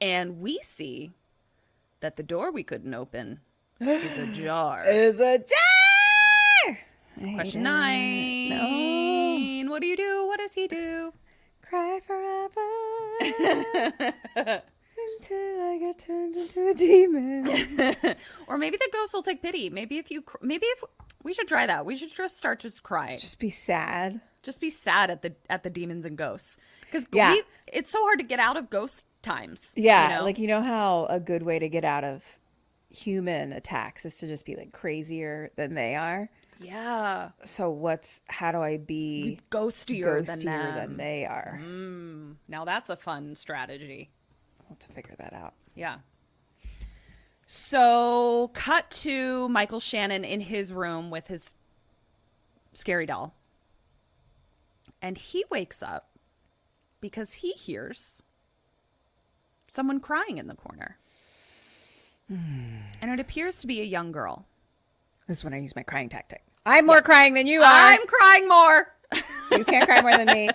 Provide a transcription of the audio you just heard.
And we see that the door we couldn't open is ajar. Is a jar. Question 9. No. What do you do? What does he do? Cry forever until I get turned into a demon. Or maybe the ghost will take pity. Maybe if we should try that. We should just start crying. Just be sad. Just be sad at the demons and ghosts. Because it's so hard to get out of ghost times. Yeah, you know? like you know how a good way to get out of human attacks is to just be like crazier than they are. Yeah. So how do I be ghostier than they are? Now that's a fun strategy. I'll have to figure that out. Yeah. So cut to Michael Shannon in his room with his scary doll. And he wakes up because he hears someone crying in the corner. And it appears to be a young girl. This is when I use my crying tactic. I'm more crying than you are. I'm crying more. You can't cry more than me.